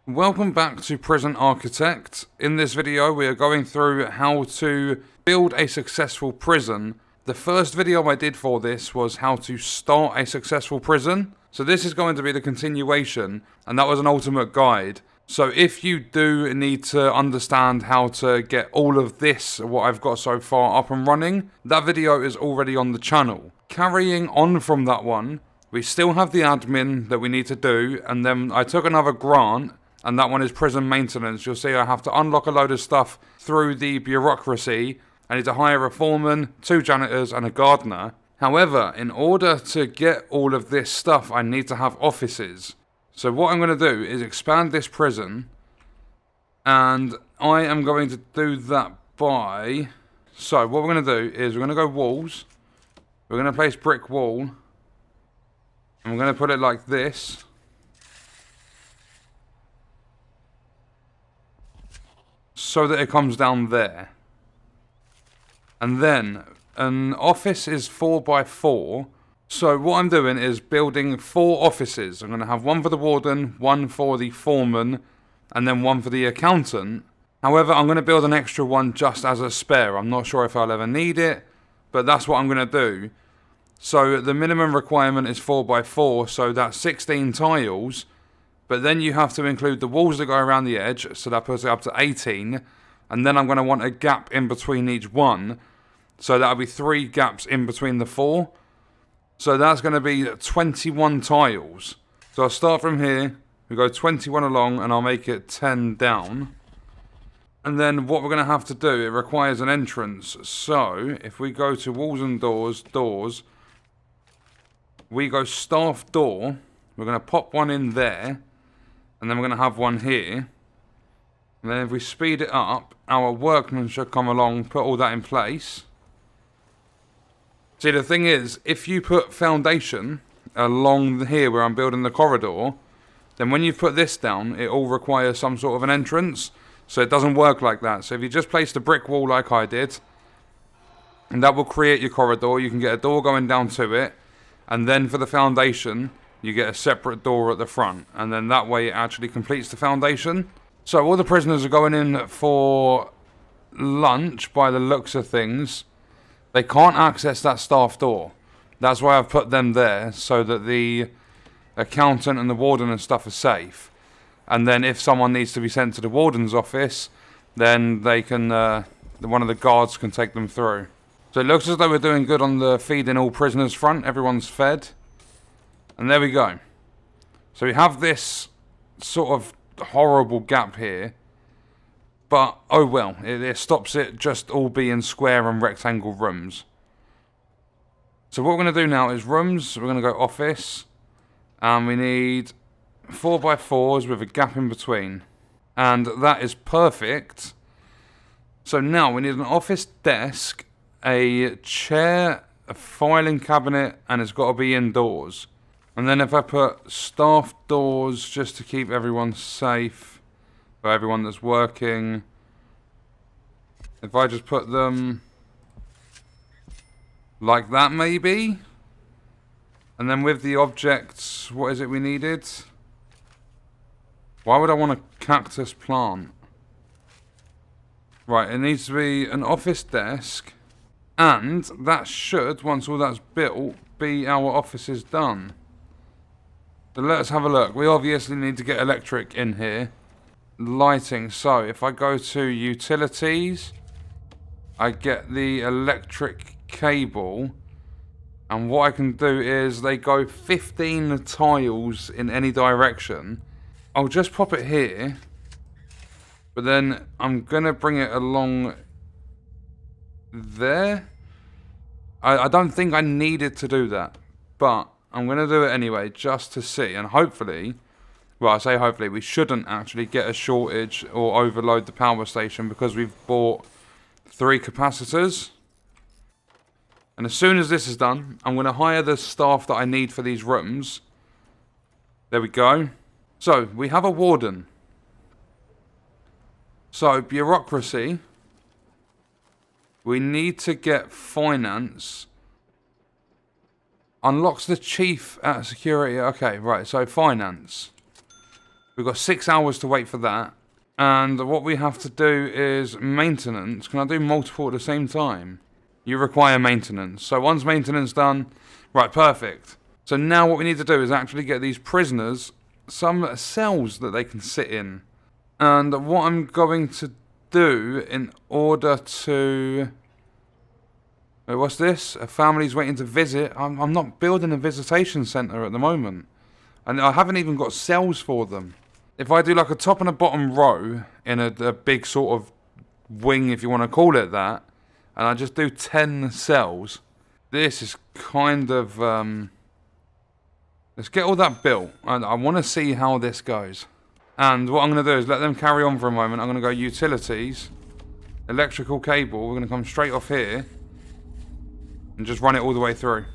Welcome back to Prison Architect. In this video we are going through how to build a successful prison. The first video I did for this was how to start a successful prison. So this is going to be the continuation, and that was an ultimate guide. So if you do need to understand how to get all of this, what I've got so far, up and running, that video is already on the channel. Carrying on from that one, we still have the admin that we need to do, and then I took another grant, and that one is prison maintenance. You'll see I have to unlock a load of stuff through the bureaucracy. I need to hire a foreman, 2 janitors, and a gardener. However, in order to get all of this stuff, I need to have offices. So what I'm going to do is expand this prison, and I am going to do that by... So what we're going to do is we're going to go walls. We're going to place brick wall, and we're going to put it like this. So that it comes down there. And then an office is 4x4. So what I'm doing is building 4 offices. I'm going to have one for the warden, one for the foreman, and then one for the accountant. However, I'm going to build an extra one just as a spare. I'm not sure if I'll ever need it, but that's what I'm going to do. So the minimum requirement is 4x4, so that's 16 tiles. But then you have to include the walls that go around the edge, so that puts it up to 18. And then I'm going to want a gap in between each one. So that'll be 3 gaps in between the 4. So that's going to be 21 tiles. So I'll start from here, we go 21 along, and I'll make it 10 down. And then what we're going to have to do, it requires an entrance. So if we go to walls and doors, we go staff door. We're going to pop one in there. And then we're going to have one here. And then if we speed it up, our workmen should come along, put all that in place. See, the thing is, if you put foundation along here where I'm building the corridor, then when you put this down, it all requires some sort of an entrance. So it doesn't work like that. So if you just place the brick wall like I did, and that will create your corridor, you can get a door going down to it. And then for the foundation, you get a separate door at the front, and then that way it actually completes the foundation. So all the prisoners are going in for lunch by the looks of things. They can't access that staff door. That's why I've put them there, so that the accountant and the warden and stuff are safe. And then if someone needs to be sent to the warden's office, then they can, one of the guards can take them through. So it looks as though we're doing good on the feeding all prisoners front. Everyone's fed. And there we go. So we have this sort of horrible gap here. But, oh well, it stops it just all being square and rectangle rooms. So what we're going to do now is rooms. We're going to go office. And we need 4x4s with a gap in between. And that is perfect. So now we need an office desk, a chair, a filing cabinet, and it's got to be indoors. And then if I put staff doors just to keep everyone safe, for everyone that's working, if I just put them like that maybe, and then with the objects, what is it we needed? Why would I want a cactus plant? Right, it needs to be an office desk, and that should, once all that's built, be our offices done. So let's have a look. We obviously need to get electric in here. Lighting. So if I go to utilities, I get the electric cable. And what I can do is they go 15 tiles in any direction. I'll just pop it here. But then I'm going to bring it along there. I don't think I needed to do that. But I'm going to do it anyway, just to see, and hopefully, well, I say hopefully, we shouldn't actually get a shortage or overload the power station because we've bought 3 capacitors. And as soon as this is done, I'm going to hire the staff that I need for these rooms. There we go. So, we have a warden. So, bureaucracy. We need to get finance. Unlocks the chief at security. Okay, right. So finance. We've got 6 hours to wait for that. And what we have to do is maintenance. Can I do multiple at the same time? You require maintenance. So once maintenance done, right, perfect. So now what we need to do is actually get these prisoners some cells that they can sit in. And what I'm going to do in order to... Wait, what's this? A family's waiting to visit. I'm not building a visitation centre at the moment. And I haven't even got cells for them. If I do like a top and a bottom row in a big sort of wing, if you want to call it that, and I just do 10 cells, this is kind of... let's get all that built. And I want to see how this goes. And what I'm going to do is let them carry on for a moment. I'm going to go utilities, electrical cable. We're going to come straight off here and just run it all the way through.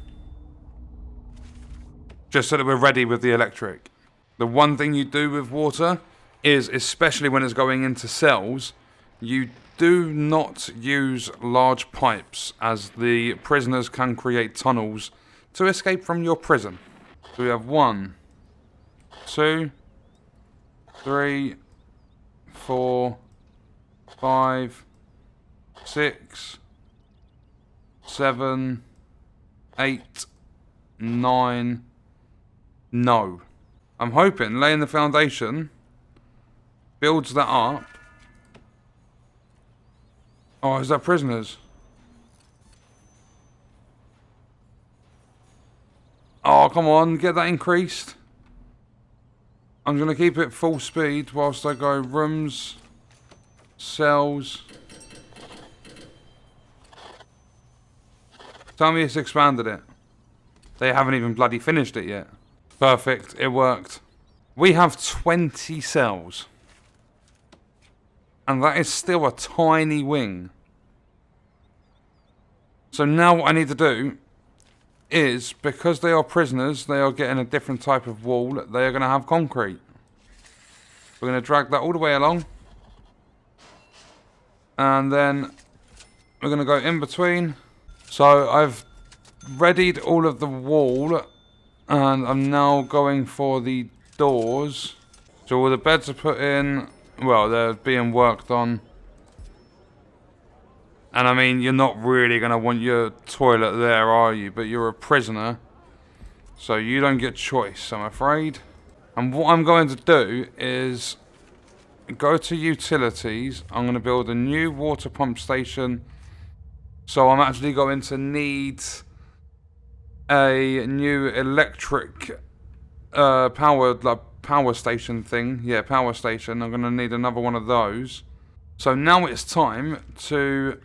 Just so that we're ready with the electric. The one thing you do with water is, especially when it's going into cells, you do not use large pipes, as the prisoners can create tunnels to escape from your prison. So we have 1, 2, 3, 4, 5, 6, 7, 8, 9. No. I'm hoping laying the foundation builds that up. Oh, is that prisoners? Oh, come on, get that increased. I'm going to keep it full speed whilst I go rooms, cells. Tell me it's expanded it. They haven't even bloody finished it yet. Perfect, it worked. We have 20 cells. And that is still a tiny wing. So now what I need to do is, because they are prisoners, they are getting a different type of wall. They are going to have concrete. We're going to drag that all the way along. And then we're going to go in between. So I've readied all of the wall. And I'm now going for the doors. So all the beds are put in. Well, they're being worked on. And I mean, you're not really going to want your toilet there, are you? But you're a prisoner. So you don't get choice, I'm afraid. And what I'm going to do is go to utilities. I'm going to build a new water pump station. So I'm actually going to need a new electric power station thing. Yeah, power station. I'm going to need another one of those. So now it's time to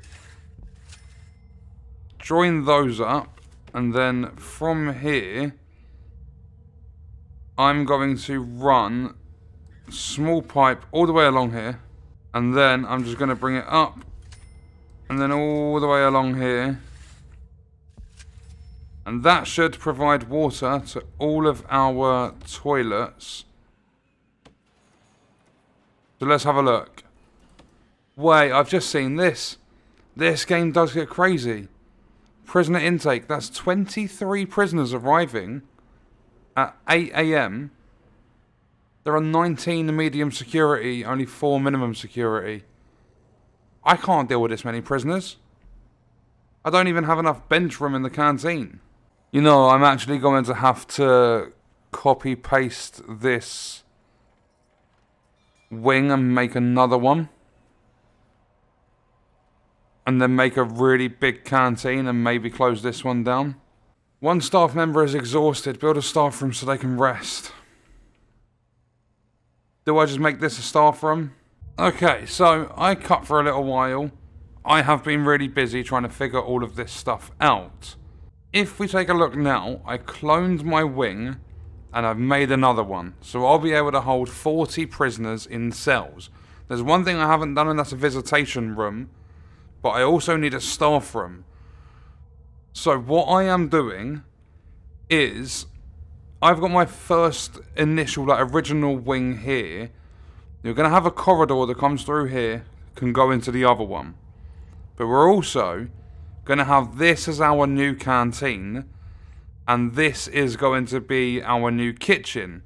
join those up, and then from here I'm going to run small pipe all the way along here, and then I'm just going to bring it up and then all the way along here, and that should provide water to all of our toilets. So let's have a look. Wait, I've just seen this. This game does get crazy. Prisoner intake. That's 23 prisoners arriving at 8 AM. There are 19 medium security, only 4 minimum security. I can't deal with this many prisoners. I don't even have enough bench room in the canteen. You know, I'm actually going to have to copy paste this wing and make another one. And then make a really big canteen and maybe close this one down. One staff member is exhausted. Build a staff room so they can rest. Do I just make this a staff room? Okay, so I cut for a little while. I have been really busy trying to figure all of this stuff out. If we take a look now, I cloned my wing and I've made another one. So I'll be able to hold 40 prisoners in cells. There's one thing I haven't done, and that's a visitation room. But I also need a staff room. So what I am doing is, I've got my first initial, original wing here. You're going to have a corridor that comes through here, can go into the other one. But we're also going to have this as our new canteen. And this is going to be our new kitchen.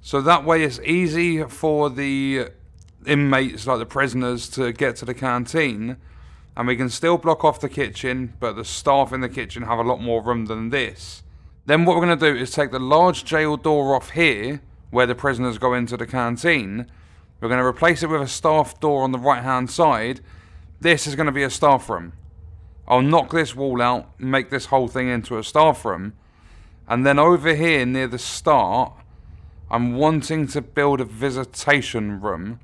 So that way it's easy for the inmates, like the prisoners, to get to the canteen. And we can still block off the kitchen, but the staff in the kitchen have a lot more room than this. Then what we're going to do is take the large jail door off here, where the prisoners go into the canteen. We're going to replace it with a staff door on the right hand side. This is going to be a staff room. I'll knock this wall out, make this whole thing into a staff room. And then over here near the start, I'm wanting to build a visitation room.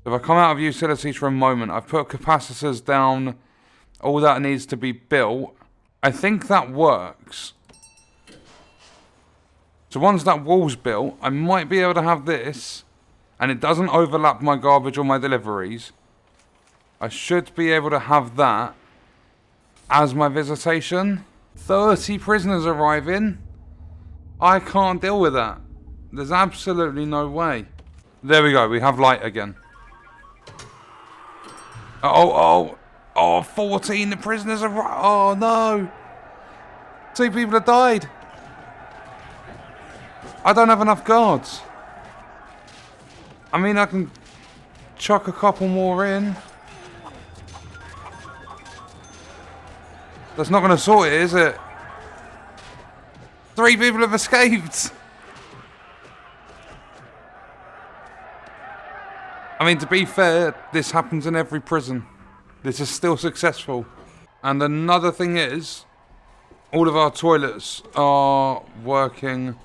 If I come out of utilities for a moment, I've put capacitors down, all that needs to be built. I think that works. So once that wall's built, I might be able to have this, and it doesn't overlap my garbage or my deliveries. I should be able to have that as my visitation. 30 prisoners arriving? I can't deal with that. There's absolutely no way. There we go, we have light again. Oh, 14, the prisoners are... Oh, no. 2 people have died. I don't have enough guards. I mean, I can chuck a couple more in. That's not going to sort it, is it? 3 people have escaped. I mean, to be fair, this happens in every prison. This is still successful. And another thing is, all of our toilets are working.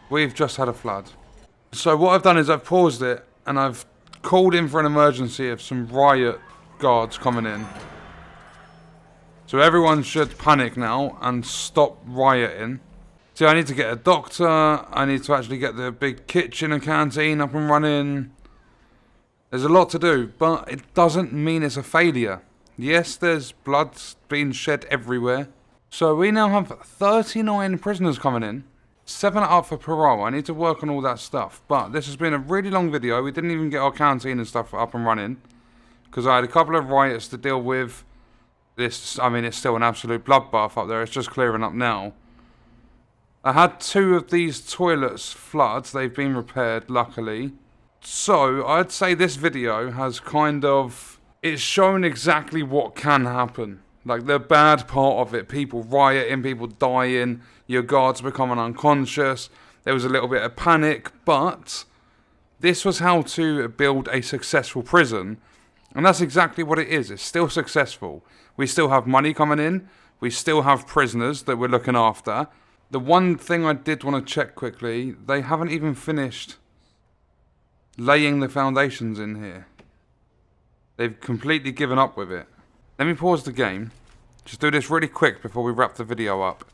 We've just had a flood. So what I've done is I've paused it, and I've called in for an emergency of some riot guards coming in. So everyone should panic now and stop rioting. See, I need to get a doctor. I need to actually get the big kitchen and canteen up and running. There's a lot to do, but it doesn't mean it's a failure. Yes, there's blood being shed everywhere. So we now have 39 prisoners coming in. 7 are up for parole. I need to work on all that stuff. But this has been a really long video. We didn't even get our canteen and stuff up and running, because I had a couple of riots to deal with. This, I mean, it's still an absolute bloodbath up there. It's just clearing up now. I had 2 of these toilets flood. They've been repaired, luckily. So, I'd say this video has kind of... It's shown exactly what can happen. Like, the bad part of it. People rioting, people dying, your guards becoming unconscious. There was a little bit of panic, but... This was how to build a successful prison. And that's exactly what it is. It's still successful. We still have money coming in. We still have prisoners that we're looking after. The one thing I did want to check quickly, they haven't even finished laying the foundations in here. They've completely given up with it. Let me pause the game. Just do this really quick before we wrap the video up.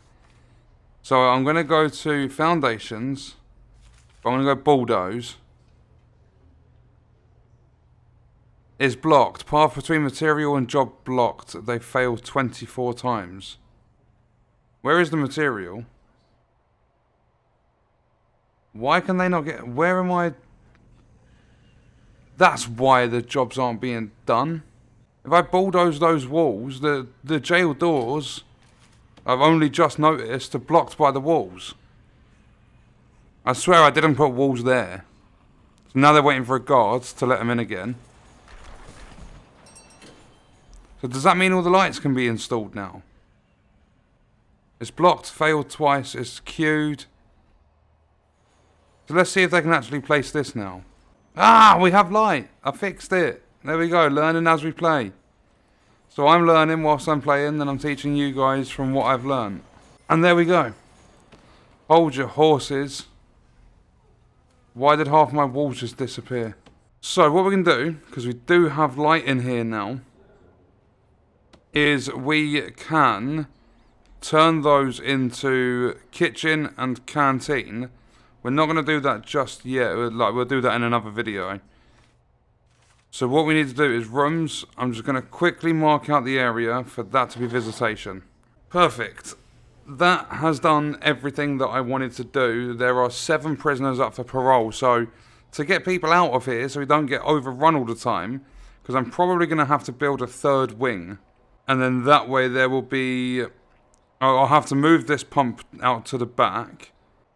So I'm going to go to foundations. I'm going to go bulldoze. Is blocked. Path between material and job blocked. They failed 24 times. Where is the material? Why can they not get... Where am I... That's why the jobs aren't being done. If I bulldoze those walls, the jail doors, I've only just noticed, are blocked by the walls. I swear I didn't put walls there. So now they're waiting for a guard to let them in again. So does that mean all the lights can be installed now? It's blocked, failed twice, it's queued. So let's see if they can actually place this now. Ah, we have light. I fixed it. There we go, learning as we play. So I'm learning whilst I'm playing, and I'm teaching you guys from what I've learned. And there we go. Hold your horses. Why did half my walls just disappear? So what we can do, because we do have light in here now, is we can turn those into kitchen and canteen. We're not going to do that just yet. We'll do that in another video. So what we need to do is rooms. I'm just going to quickly mark out the area for that to be visitation. Perfect. That has done everything that I wanted to do. There are 7 prisoners up for parole. So to get people out of here so we don't get overrun all the time, because I'm probably going to have to build a 3rd wing. And then that way there will be... I'll have to move this pump out to the back.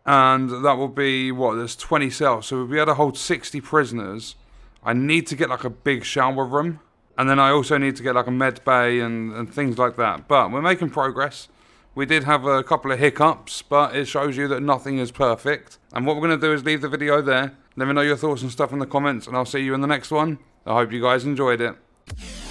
And that will be, what, there's 20 cells. So we'll be able to hold 60 prisoners. I need to get like a big shower room. And then I also need to get like a med bay and things like that. But we're making progress. We did have a couple of hiccups, but it shows you that nothing is perfect. And what we're going to do is leave the video there. Let me know your thoughts and stuff in the comments, and I'll see you in the next one. I hope you guys enjoyed it.